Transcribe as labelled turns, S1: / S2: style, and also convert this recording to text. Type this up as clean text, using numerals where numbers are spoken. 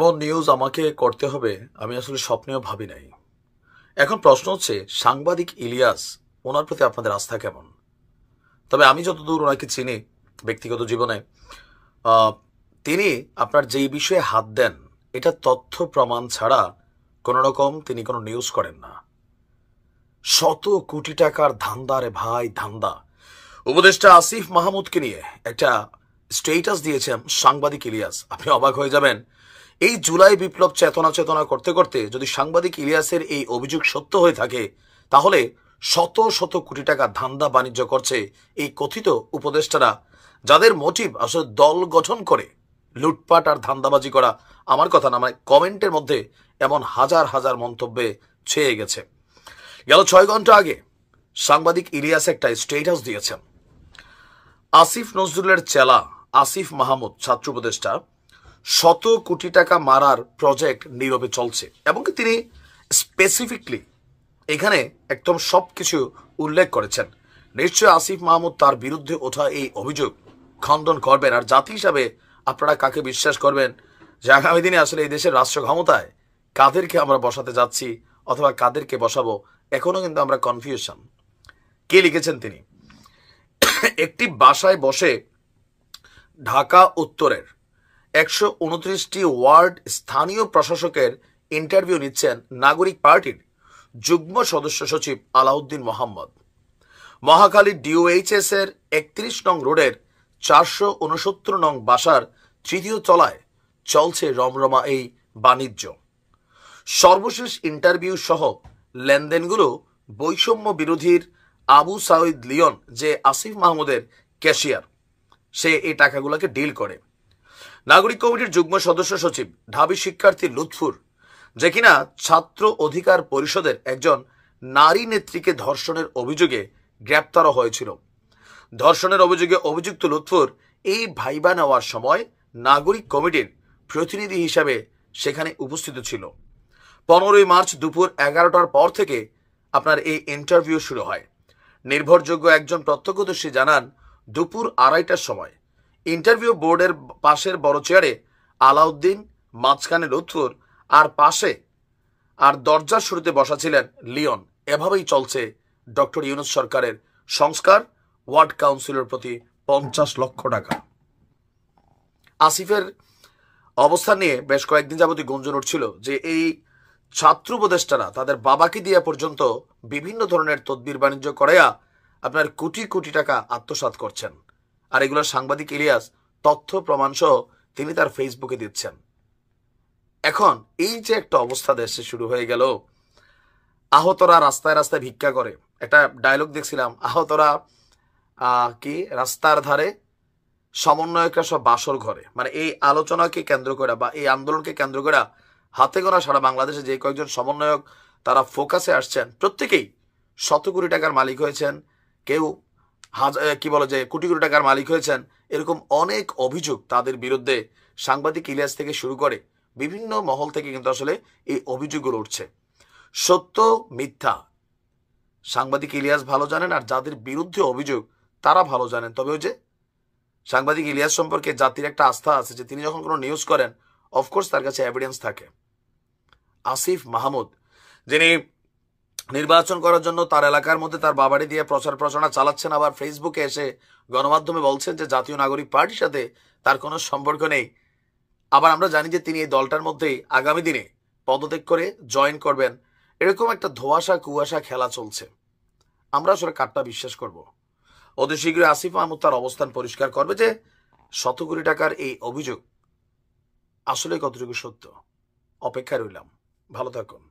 S1: এমন নিউজ আমাকে করতে হবে আমি আসলে স্বপ্নেও ভাবি নাই। এখন প্রশ্ন হচ্ছে সাংবাদিক ইলিয়াস, ওনার প্রতি আপনাদের আস্থা কেমন? তবে আমি যতদূর ওনাকে চিনি ব্যক্তিগত জীবনে, তিনি আপনার যেই বিষয়ে হাত দেন এটা তথ্য প্রমাণ ছাড়া কোন রকম তিনি কোনো নিউজ করেন না। শত কোটি টাকার ধান্দা রে ভাই, ধান্দা। উপদেষ্টা আসিফ মাহমুদকে নিয়ে একটা স্টেটাস দিয়েছেন সাংবাদিক ইলিয়াস। আপনি অবাক হয়ে যাবেন, এই জুলাই বিপ্লব চেতনা করতে করতে যদি সাংবাদিক ইলিয়াসের এই অভিযোগ সত্য হয়ে থাকে, তাহলে শত শত কোটি টাকা ধান্দা বাণিজ্য করছে এই কথিত উপদেষ্টারা, যাদের মোটিভ আসলে দল গঠন করে লুটপাট আর ধান্দাবাজি করা। আমার কথা না, মানে কমেন্টের মধ্যে এমন হাজার হাজার মন্তব্যে ছেয়ে গেছে। গেল 6 ঘন্টা আগে সাংবাদিক ইলিয়াস একটা স্টেটাস দিয়েছেন। আসিফ নজরুলের চেলা আসিফ মাহমুদ ছাত্র উপদেষ্টা শত কোটি টাকা মারার প্রজেক্ট নীরবে চলছে, এবং তিনি স্পেসিফিকলি এখানে একদম সবকিছু উল্লেখ করেছেন। নিশ্চয় আসিফ মাহমুদ তার বিরুদ্ধে ওঠা এই অভিযোগ খণ্ডন করবেন। আর জাতি হিসাবে আপনারা কাকে বিশ্বাস করবেন যে আগামী দিনে আসলে এই দেশের রাষ্ট্র ক্ষমতায় কাদেরকে আমরা বসাতে যাচ্ছি অথবা কাদেরকে বসাবো, এখনো কিন্তু আমরা কনফিউশন। কে লিখেছেন তিনি? একটি বাসায় বসে ঢাকা উত্তরের 129টি ওয়ার্ড স্থানীয় প্রশাসকের ইন্টারভিউ নিচ্ছেন নাগরিক পার্টির যুগ্ম সদস্য সচিব আলাউদ্দিন মোহাম্মদ। মহাখালী ডিওএইচএস এর 31 নং রোডের 469 নং বাসার 3য় তলায় চলছে রমরমা এই বাণিজ্য। সর্বশেষ ইন্টারভিউ সহ লেনদেনগুলো বৈষম্য বিরোধীর আবু সাঈদ লিয়ন, যে আসিফ মাহমুদের ক্যাশিয়ার, সে এই টাকাগুলোকে ডিল করে। নাগরিক কমিটির যুগ্ম সদস্য সচিব ঢাবি শিক্ষার্থী লুৎফুর, যে কিনা ছাত্র অধিকার পরিষদের একজন নারী নেত্রীকে ধর্ষণের অভিযোগে গ্রেপ্তার হয়েছিল। ধর্ষণের অভিযোগে অভিযুক্ত লুৎফুর এই ভাইবা নেওয়ার সময় নাগরিক কমিটির প্রতিনিধি হিসাবে সেখানে উপস্থিত ছিল। 15ই মার্চ দুপুর 11টার পর থেকে আপনার এই ইন্টারভিউ শুরু হয়। নির্ভরযোগ্য একজন প্রত্যক্ষদর্শী জানান, দুপুর 2:30টার সময় ইন্টারভিউ বোর্ডের পাশের বড় চেয়ারে আলাউদ্দিন, মাঝখানে লুৎফুর, আর পাশে আর দরজার শুরুতে বসা ছিলেন লিওন। এভাবেই চলছে ডক্টর ইউনূস সরকারের সংস্কার। ওয়ার্ড কাউন্সিলের প্রতি 50 লক্ষ টাকা। আসিফের অবস্থান নিয়ে বেশ কয়েকদিন যাবতীয় গুঞ্জন উঠছিল যে এই ছাত্র উপদেষ্টারা তাদের বাবাকে দিয়ে পর্যন্ত বিভিন্ন ধরনের তদবির বাণিজ্য করাইয়া আপনার কোটি কোটি টাকা আত্মসাৎ করছেন। আর এগুলো সাংবাদিক ইলিয়াস তথ্য প্রমাণ সহ তিনি তার ফেসবুকে দিচ্ছেন। এখন এই যে একটা অবস্থা দেশে শুরু হয়ে গেল, আহতরা রাস্তায় রাস্তায় ভিক্ষা করে। একটা ডায়লগ দেখছিলাম, আহতরা কি রাস্তার ধারে, সমন্বয়করা সব বাসর ঘরে। মানে এই আলোচনাকে কেন্দ্র করে বা এই আন্দোলনকে কেন্দ্র করে হাতে গোনা সারা বাংলাদেশে যে কয়েকজন সমন্বয়ক তারা ফোকাসে আসছেন, প্রত্যেকেই শত কোটি টাকার মালিক হয়েছেন, কেউ কি বলে যে কোটি কোটি টাকার মালিক হয়েছেন। এরকম অনেক অভিযোগ তাদের বিরুদ্ধে সাংবাদিক ইলিয়াস থেকে শুরু করে বিভিন্ন মহল থেকে কিন্তু আসলে এই অভিযোগগুলো উঠছে। সত্য মিথ্যা সাংবাদিক ইলিয়াস ভালো জানেন, আর যাদের বিরুদ্ধে অভিযোগ তারা ভালো জানেন। তবে ওই যে সাংবাদিক ইলিয়াস সম্পর্কে জাতির একটা আস্থা আছে যে তিনি যখন কোনো নিউজ করেন অফকোর্স তার কাছে এভিডেন্স থাকে। আসিফ মাহমুদ, যিনি নির্বাচন করার জন্য তার এলাকার মধ্যে তার বাবাড়ি দিয়ে প্রচার প্রচারণা চালাচ্ছেন, আবার ফেসবুকে এসে গণমাধ্যমে বলছেন যে জাতীয় নাগরিক পার্টির সাথে তার কোনো সম্পর্ক নেই। আবার আমরা জানি যে তিনি এই দলটার মধ্যেই আগামী দিনে পদত্যাগ করে জয়েন করবেন। এরকম একটা ধোঁয়াশা কুয়াশা খেলা চলছে। আমরা আসলে কারটা বিশ্বাস করব? অতি শীঘ্রই আসিফ মাহমুদ তার অবস্থান পরিষ্কার করবে যে শত কোটি টাকার এই অভিযোগ আসলে কতটুকু সত্য। অপেক্ষায় রইলাম। ভালো থাকুন।